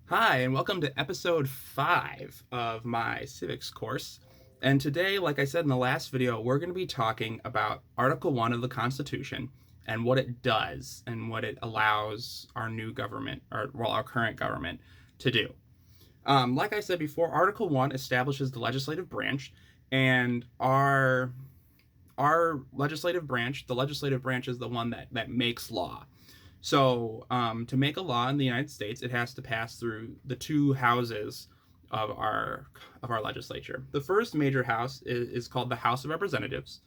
Hi, and welcome to episode 5 of my civics course. And today, like I said in the last video, we're going to be talking about Article 1 of the Constitution and what it does and what it allows our new government, our current government, to do. Like I said before, Article 1 establishes the legislative branch, and our legislative branch, the legislative branch is the one that makes law. So to make a law in the United States, it has to pass through the two houses of our legislature. The first major house is called the House of Representatives.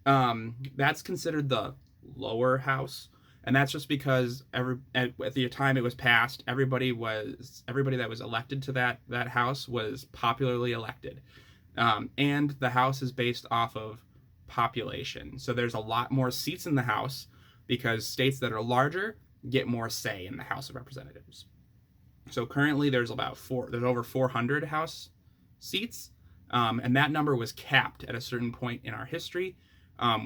That's considered the lower house, and that's just because at the time it was passed, everybody that was elected to that house was popularly elected, and the house is based off of population. So there's a lot more seats in the house because states that are larger get more say in the House of Representatives. So currently there's over 400 House seats, and that number was capped at a certain point in our history.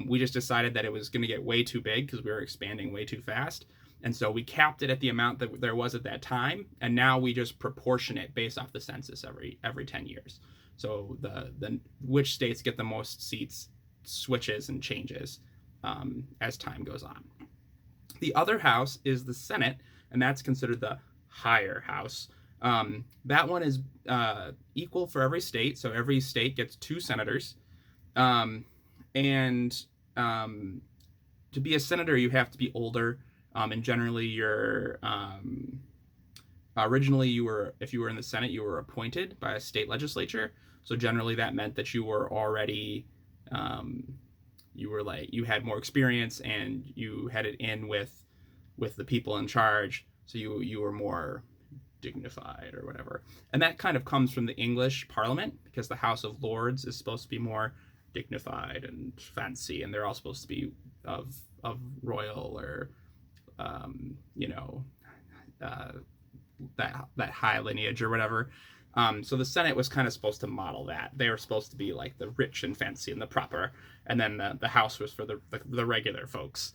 We just decided that it was going to get way too big because we were expanding way too fast, and so we capped it at the amount that there was at that time, and now we just proportion it based off the census every 10 years. So the which states get the most seats switches and changes as time goes on. The other house is the Senate, and that's considered the higher house. That one is equal for every state, so every state gets 2 senators. And to be a senator, you have to be older, and generally originally if you were in the Senate, you were appointed by a state legislature. So generally that meant that you were already you had more experience and you had it in with the people in charge, so you were more dignified or whatever. And that kind of comes from the English Parliament, because the House of Lords is supposed to be more dignified and fancy, and they're all supposed to be of royal or that high lineage or whatever. So the Senate was kind of supposed to model that. They were supposed to be like the rich and fancy and the proper, and then the House was for the regular folks.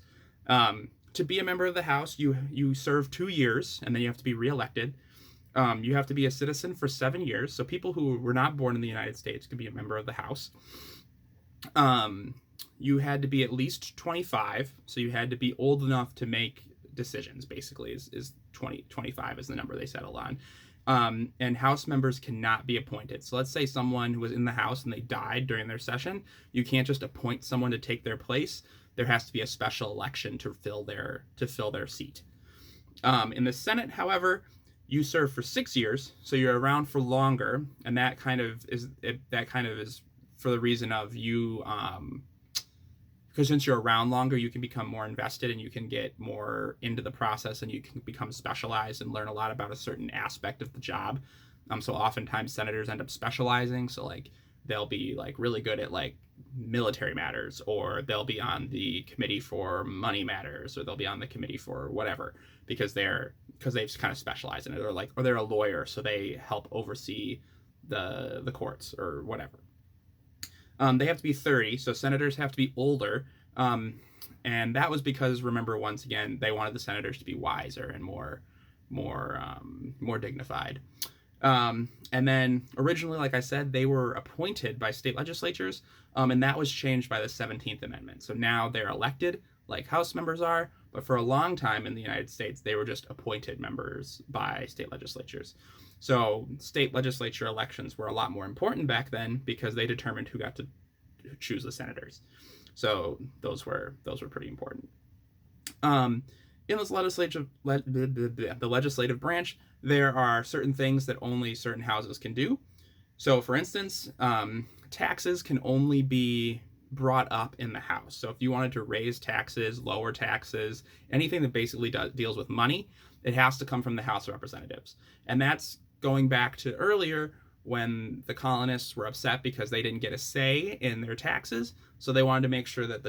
To be a member of the House, you serve 2 years, and then you have to be reelected. You have to be a citizen for 7 years, so people who were not born in the United States could be a member of the House. You had to be at least 25, so you had to be old enough to make decisions, basically, is 25 is the number they settled on. And House members cannot be appointed. So let's say someone who was in the House and they died during their session. You can't just appoint someone to take their place. There has to be a special election to fill their seat. In the Senate, however, you serve for 6 years, so you're around for longer, and that kind of is for the reason of you. Because since you're around longer, you can become more invested and you can get more into the process, and you can become specialized and learn a lot about a certain aspect of the job. So oftentimes senators end up specializing. So like they'll be like really good at like military matters, or they'll be on the committee for money matters, or they'll be on the committee for whatever, because they've kind of specialized in it, or they're a lawyer, so they help oversee the courts or whatever. They have to be 30, so senators have to be older, and that was because, remember, once again, they wanted the senators to be wiser and more dignified. And then originally, like I said, they were appointed by state legislatures, and that was changed by the 17th Amendment. So now they're elected like House members are, but for a long time in the United States, they were just appointed members by state legislatures. So state legislature elections were a lot more important back then because they determined who got to choose the senators. So those were pretty important. In this the legislative branch, there are certain things that only certain houses can do. So, for instance, taxes can only be brought up in the House. So if you wanted to raise taxes, lower taxes, anything that basically deals with money, it has to come from the House of Representatives. And that's going back to earlier when the colonists were upset because they didn't get a say in their taxes. So they wanted to make sure that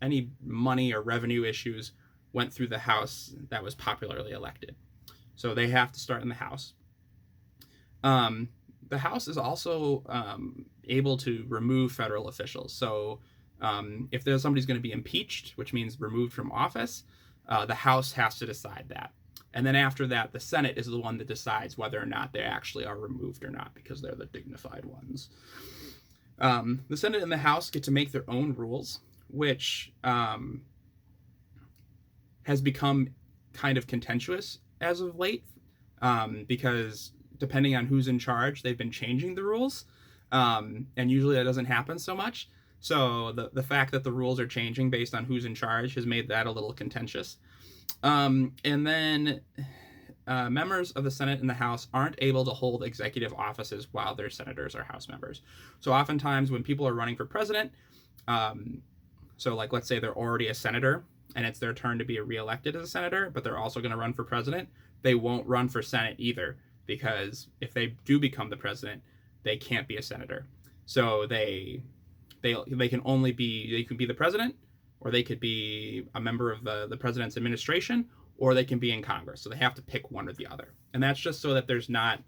any money or revenue issues went through the House that was popularly elected. So they have to start in the House. The House is also able to remove federal officials. So if somebody's going to be impeached, which means removed from office, the House has to decide that. And then after that, the Senate is the one that decides whether or not they actually are removed or not, because they're the dignified ones. The Senate and the House get to make their own rules, which has become kind of contentious as of late, because depending on who's in charge, they've been changing the rules, and usually that doesn't happen so much. So the fact that the rules are changing based on who's in charge has made that a little contentious. And then members of the Senate and the House aren't able to hold executive offices while they're senators or House members. So oftentimes when people are running for president, so like let's say they're already a senator and it's their turn to be reelected as a senator, but they're also going to run for president, they won't run for Senate either, because if they do become the president, they can't be a senator. So they can only be, they can be the president, or they could be a member of the president's administration, or they can be in Congress. So they have to pick one or the other. And that's just so that there's not,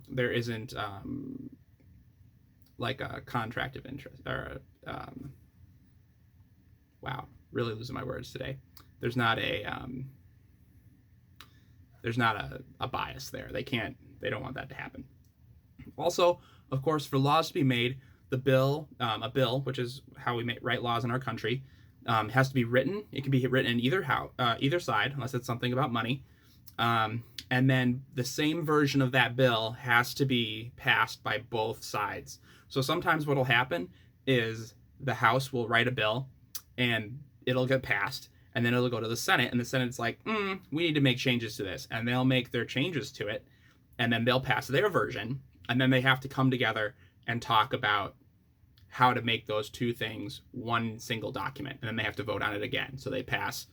there isn't like a contract of interest, or wow, really losing my words today. There's not a bias there. They don't want that to happen. Also, of course, for laws to be made, a bill, which is how we write laws in our country, has to be written. It can be written in either side, unless it's something about money. And then the same version of that bill has to be passed by both sides. So sometimes what will happen is the House will write a bill and it'll get passed, and then it'll go to the Senate, and the Senate's like, we need to make changes to this. And they'll make their changes to it, and then they'll pass their version, and then they have to come together and talk about how to make those two things one single document, and then they have to vote on it again. So they pass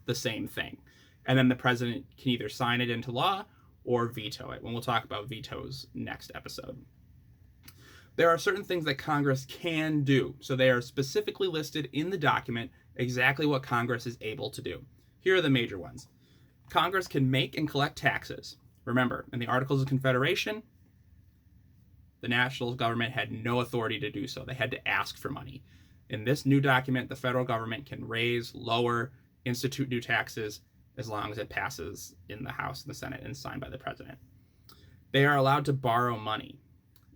the same thing. And then the president can either sign it into law or veto it, when we'll talk about vetoes next episode. There are certain things that Congress can do. So they are specifically listed in the document exactly what Congress is able to do. Here are the major ones. Congress can make and collect taxes. Remember, in the Articles of Confederation, the national government had no authority to do so. They had to ask for money. In this new document, the federal government can raise, lower, institute new taxes as long as it passes in the House and the Senate and signed by the president. They are allowed to borrow money.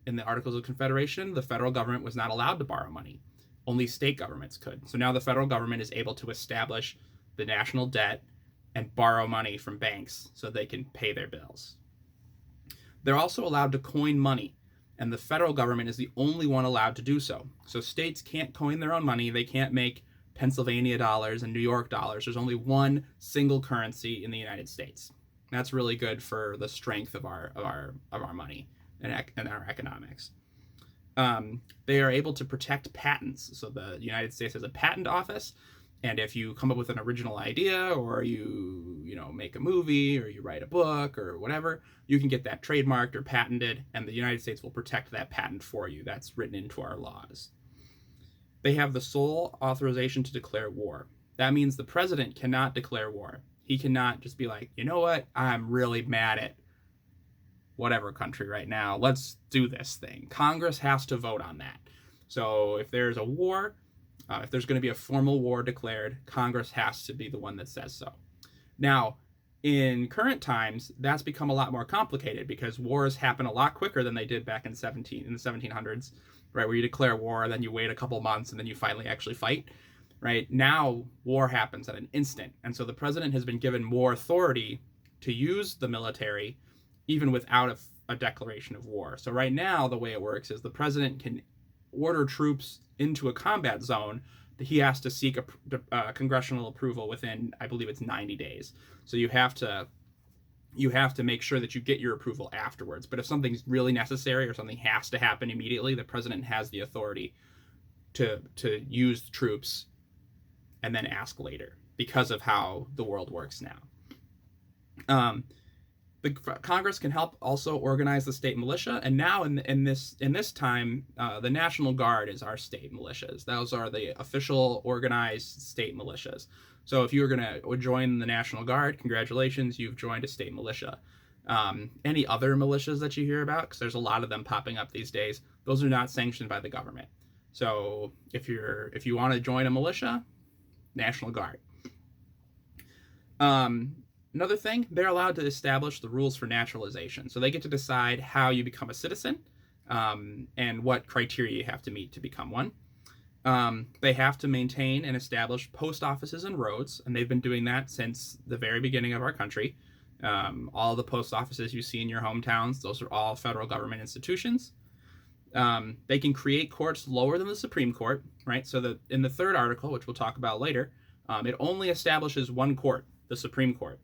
In the Articles of Confederation, the federal government was not allowed to borrow money. Only state governments could. So now the federal government is able to establish the national debt and borrow money from banks so they can pay their bills. They're also allowed to coin money, and the federal government is the only one allowed to do so. So states can't coin their own money. They can't make Pennsylvania dollars and New York dollars. There's only one single currency in the United States. That's really good for the strength of our money and our economics. They are able to protect patents. So the United States has a patent office, and if you come up with an original idea, or you make a movie, or you write a book, or whatever, you can get that trademarked or patented, and the United States will protect that patent for you. That's written into our laws. They have the sole authorization to declare war. That means the president cannot declare war. He cannot just be like, you know what, I'm really mad at whatever country right now, let's do this thing. Congress has to vote on that. So if there's a war, if there's going to be a formal war declared, Congress has to be the one that says so. Now, in current times, that's become a lot more complicated, because wars happen a lot quicker than they did back in the 1700s, right? Where you declare war, then you wait a couple months, and then you finally actually fight, right? Now, war happens at an instant. And so the president has been given more authority to use the military even without a declaration of war. So right now, the way it works is the president can order troops into a combat zone, but he has to seek a congressional approval within, I believe it's 90 days. So you have to make sure that you get your approval afterwards. But if something's really necessary or something has to happen immediately, the president has the authority to use troops and then ask later, because of how the world works now. The Congress can help also organize the state militia, and now in this time, the National Guard is our state militias. Those are the official organized state militias. So if you're going to join the National Guard, congratulations, you've joined a state militia. Any other militias that you hear about, because there's a lot of them popping up these days, those are not sanctioned by the government. So if you want to join a militia, National Guard. Another thing, they're allowed to establish the rules for naturalization. So they get to decide how you become a citizen, and what criteria you have to meet to become one. They have to maintain and establish post offices and roads, and they've been doing that since the very beginning of our country. All the post offices you see in your hometowns, those are all federal government institutions. They can create courts lower than the Supreme Court, right? So that in the third article, which we'll talk about later, it only establishes one court, the Supreme Court.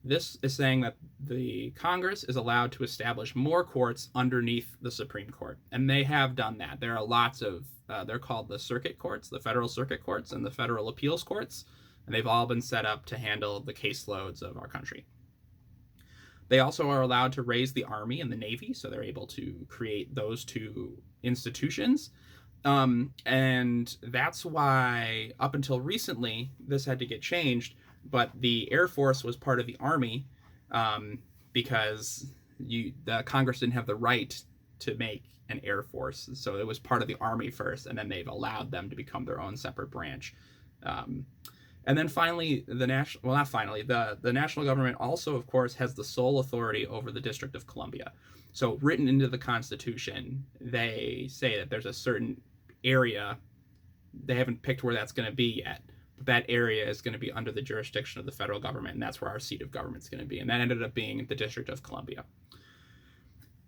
This is saying that the Congress is allowed to establish more courts underneath the Supreme Court, and they have done that. There are lots of, they're called the circuit courts, the federal circuit courts, and the federal appeals courts, and they've all been set up to handle the caseloads of our country. They also are allowed to raise the Army and the Navy, so they're able to create those two institutions. And that's why, up until recently, this had to get changed, but the Air Force was part of the Army, because the Congress didn't have the right to make an Air Force, so it was part of the Army first, and then they've allowed them to become their own separate branch. And then finally, the national government also, of course, has the sole authority over the District of Columbia. So written into the Constitution, they say that there's a certain area, they haven't picked where that's going to be yet, but that area is going to be under the jurisdiction of the federal government, and that's where our seat of government is going to be. And that ended up being the District of Columbia.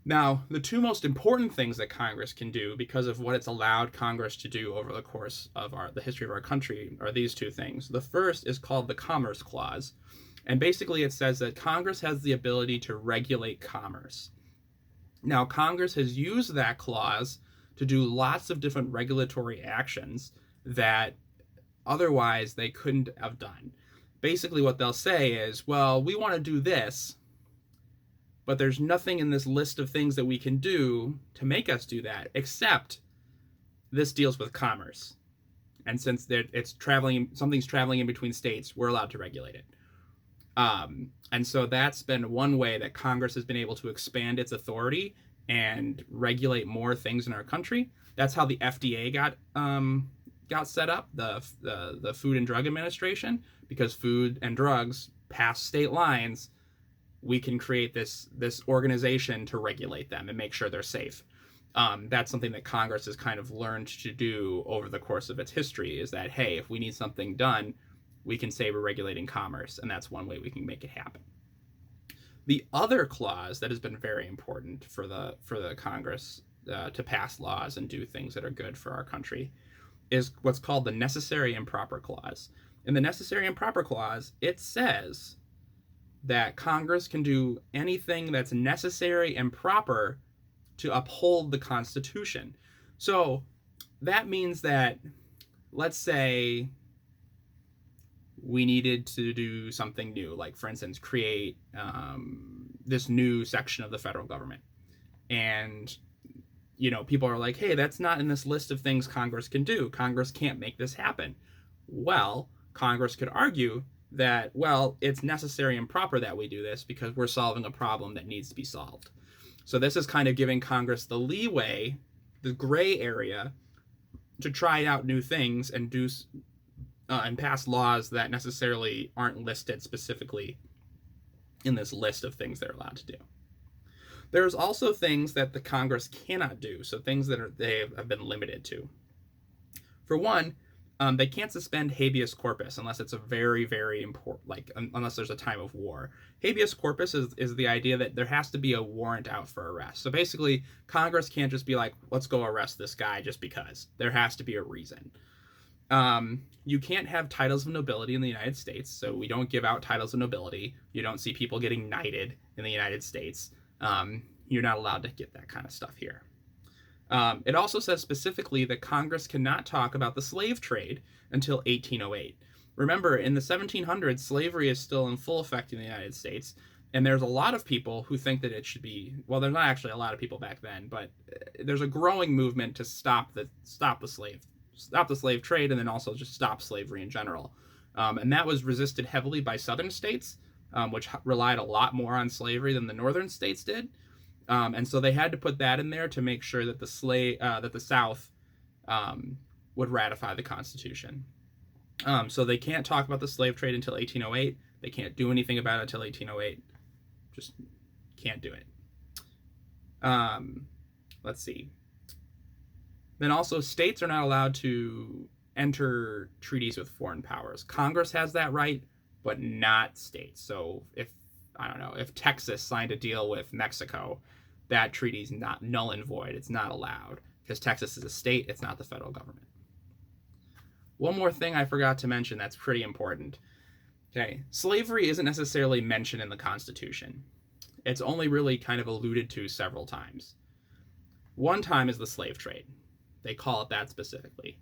Now, the two most important things that Congress can do, because of what it's allowed Congress to do over the course of the history of our country, are these two things. The first is called the Commerce Clause, and basically it says that Congress has the ability to regulate commerce. Now, Congress has used that clause to do lots of different regulatory actions that otherwise they couldn't have done. Basically what they'll say is, well, we want to do this, but there's nothing in this list of things that we can do to make us do that, except this deals with commerce. And since something's traveling in between states, we're allowed to regulate it. And so that's been one way that Congress has been able to expand its authority and regulate more things in our country. That's how the FDA got set up, the Food and Drug Administration, because food and drugs pass state lines. We can create this organization to regulate them and make sure they're safe. That's something that Congress has kind of learned to do over the course of its history, is that, hey, if we need something done, we can say we're regulating commerce, and that's one way we can make it happen. The other clause that has been very important for the Congress to pass laws and do things that are good for our country is what's called the Necessary and Proper Clause. In the Necessary and Proper Clause, it says that Congress can do anything that's necessary and proper to uphold the Constitution. So that means that, let's say we needed to do something new, like, for instance, create this new section of the federal government. And, people are like, hey, that's not in this list of things Congress can do. Congress can't make this happen. Well, Congress could argue that, well, it's necessary and proper that we do this because we're solving a problem that needs to be solved. So this is kind of giving Congress the leeway, the gray area, to try out new things and do and pass laws that necessarily aren't listed specifically in this list of things they're allowed to do. There's also things that the Congress cannot do, so things that they have been limited to. For one, they can't suspend habeas corpus unless it's a very, very important, unless there's a time of war. Habeas corpus is the idea that there has to be a warrant out for arrest. So basically, Congress can't just be like, let's go arrest this guy just because. There has to be a reason. You can't have titles of nobility in the United States, so we don't give out titles of nobility. You don't see people getting knighted in the United States. You're not allowed to get that kind of stuff here. It also says specifically that Congress cannot talk about the slave trade until 1808. Remember, in the 1700s, slavery is still in full effect in the United States, and there's a lot of people who think that it should be, well, there's not actually a lot of people back then, but there's a growing movement to stop the slave trade, and then also just stop slavery in general. And that was resisted heavily by southern states, which relied a lot more on slavery than the northern states did. And so they had to put that in there to make sure that the South would ratify the Constitution. So they can't talk about the slave trade until 1808. They can't do anything about it until 1808. Just can't do it. Let's see. Then also, states are not allowed to enter treaties with foreign powers. Congress has that right, but not states. So if Texas signed a deal with Mexico, that treaty's not null and void. It's not allowed because Texas is a state. It's not the federal government. One more thing I forgot to mention that's pretty important. Okay, slavery isn't necessarily mentioned in the Constitution. It's only really kind of alluded to several times. One time is the slave trade. They call it that specifically.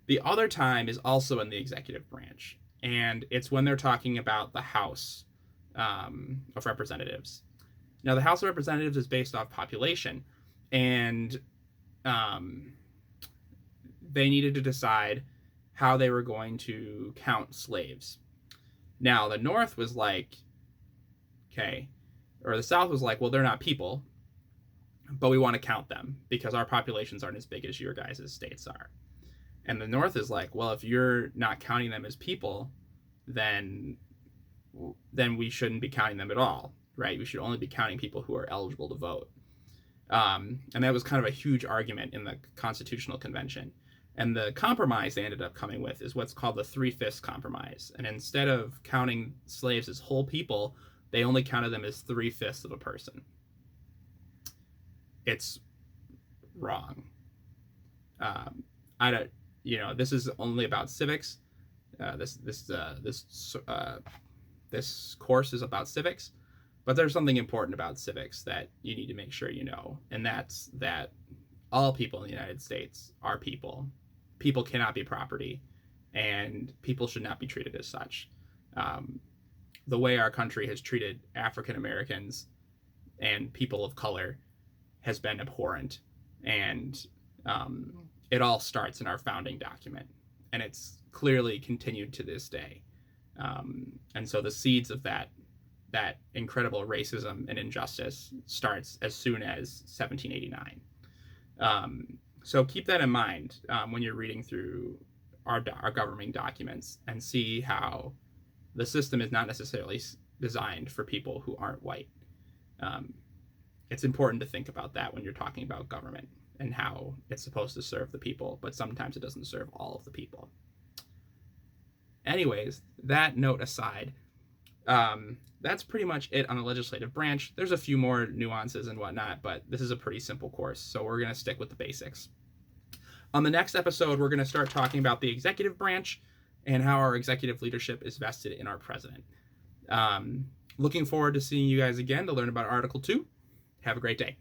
The other time is also in the executive branch, and it's when they're talking about the House of Representatives. Now, the House of Representatives is based off population, and they needed to decide how they were going to count slaves. Now, the North was like, okay, or the South was like, well, they're not people, but we want to count them because our populations aren't as big as your guys' states are. And the North is like, well, if you're not counting them as people, then we shouldn't be counting them at all, right? We should only be counting people who are eligible to vote. And that was kind of a huge argument in the Constitutional Convention. And the compromise they ended up coming with is what's called the 3/5 compromise. And instead of counting slaves as whole people, they only counted them as 3/5 of a person. It's wrong. This is only about civics. This course is about civics, but there's something important about civics that you need to make sure you know, and that's that all people in the United States are people. People cannot be property, and people should not be treated as such. The way our country has treated African Americans and people of color has been abhorrent, and it all starts in our founding document, and it's clearly continued to this day. And so the seeds of that incredible racism and injustice starts as soon as 1789. So keep that in mind when you're reading through our governing documents and see how the system is not necessarily designed for people who aren't white. It's important to think about that when you're talking about government and how it's supposed to serve the people, but sometimes it doesn't serve all of the people. Anyways, that note aside, that's pretty much it on the legislative branch. There's a few more nuances and whatnot, but this is a pretty simple course, so we're going to stick with the basics. On the next episode, we're going to start talking about the executive branch and how our executive leadership is vested in our president. Looking forward to seeing you guys again to learn about Article 2. Have a great day.